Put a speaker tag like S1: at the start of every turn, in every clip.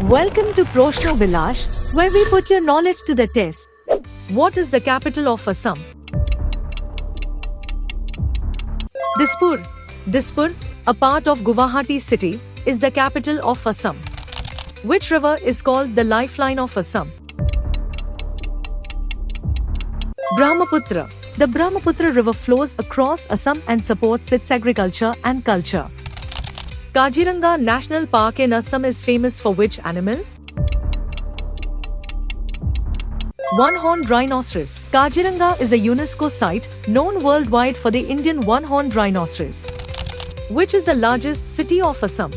S1: Welcome to Proshno Vilash, where we put your knowledge to the test. What is the capital of Assam? Dispur. Dispur, a part of Guwahati city, is the capital of Assam. Which river is called the lifeline of Assam? Brahmaputra. The Brahmaputra river flows across Assam and supports its agriculture and culture. Kaziranga National Park in Assam is famous for which animal? One-horned rhinoceros. Kaziranga is a UNESCO site known worldwide for the Indian one-horned rhinoceros. Which is the largest city of Assam?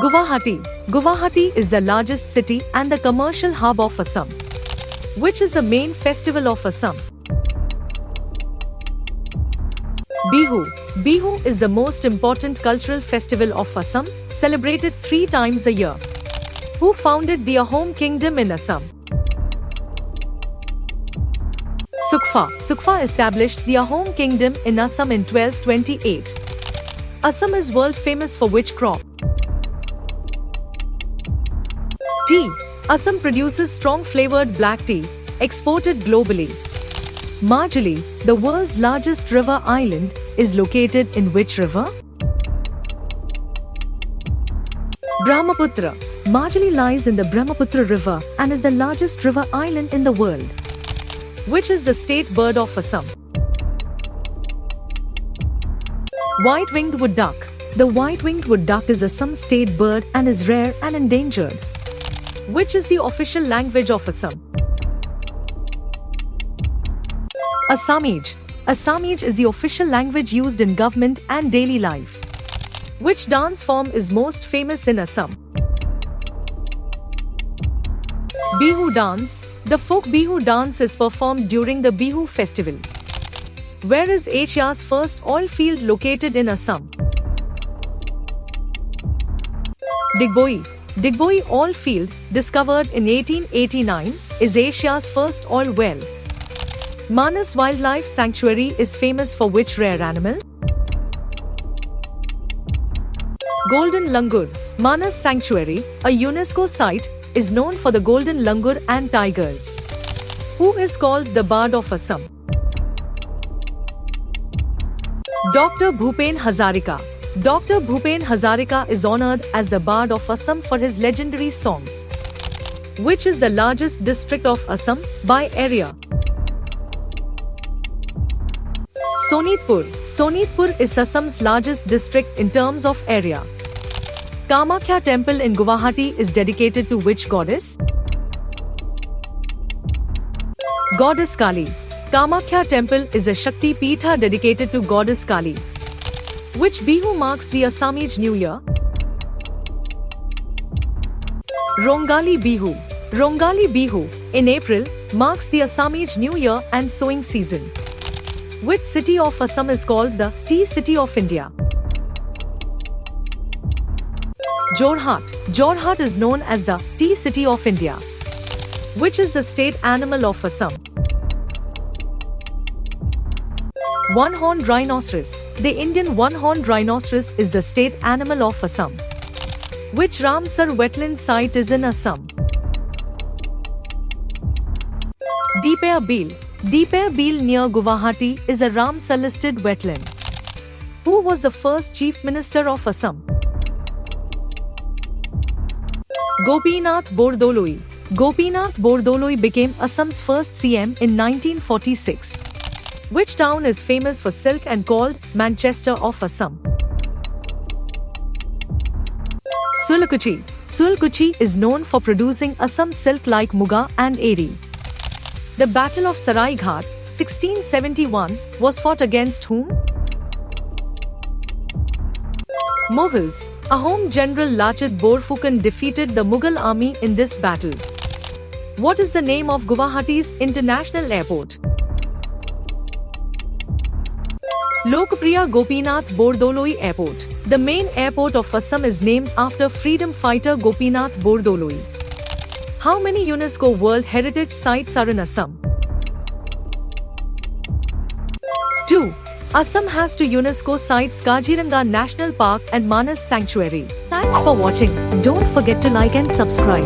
S1: Guwahati. Guwahati is the largest city and the commercial hub of Assam. Which is the main festival of Assam? Bihu. Bihu is the most important cultural festival of Assam, celebrated 3 times a year. Who founded the Ahom kingdom in Assam? Sukha. Sukha established the Ahom kingdom in Assam in 1228. Assam is world famous for which crop? Tea. Assam produces strong flavored black tea, exported globally. Majuli, the world's largest river island, is located in which river? Brahmaputra. Majuli lies in the Brahmaputra river and is the largest river island in the world. Which is the state bird of Assam? White-winged wood duck. The white-winged wood duck is Assam's state bird and is rare and endangered. Which is the official language of Assam? Assamese. Assamese is the official language used in government and daily life. Which dance form is most famous in Assam? Bihu dance. The folk Bihu dance is performed during the Bihu festival. Where is Asia's first oil field located in Assam? Digboi. Digboi oil field, discovered in 1889, is Asia's first oil well. Manas Wildlife Sanctuary is famous for which rare animal? Golden Langur. Manas Sanctuary, a UNESCO site, is known for the golden langur and tigers. Who is called the Bard of Assam? Dr. Bhupen Hazarika. Dr. Bhupen Hazarika is honored as the Bard of Assam for his legendary songs. Which is the largest district of Assam by area? Sonitpur. Sonitpur is Assam's largest district in terms of area. Kamakhya temple in Guwahati is dedicated to which goddess? Goddess Kali. Kamakhya temple is a Shakti Peetha dedicated to Goddess Kali. Which Bihu marks the Assamese New Year? Rongali Bihu. Rongali Bihu, in April, marks the Assamese New Year and sowing season. Which city of Assam is called the Tea City of India? Jorhat. Jorhat is known as the Tea City of India. Which is the state animal of Assam? One-horned rhinoceros. The Indian one-horned rhinoceros is the state animal of Assam. Which Ramsar wetland site is in Assam? Deeper Beel. Deeper Beel near Guwahati is a Ramsar listed wetland. Who was the first Chief Minister of Assam? Gopinath Bordoloi. Gopinath Bordoloi became Assam's first CM in 1946. Which town is famous for silk and called Manchester of Assam? Sulkuchi. Sulkuchi is known for producing Assam silk like Muga and Eri. The Battle of Saraighat, 1671, was fought against whom? Mughals. Ahom General Lachit Borphukan defeated the Mughal army in this battle. What is the name of Guwahati's international airport? Lokpriya Gopinath Bordoloi Airport. The main airport of Assam is named after freedom fighter Gopinath Bordoloi. How many UNESCO World Heritage Sites are in Assam? 2. Assam has two UNESCO sites, Kaziranga National Park and Manas Sanctuary. Thanks for watching. Don't forget to like and subscribe.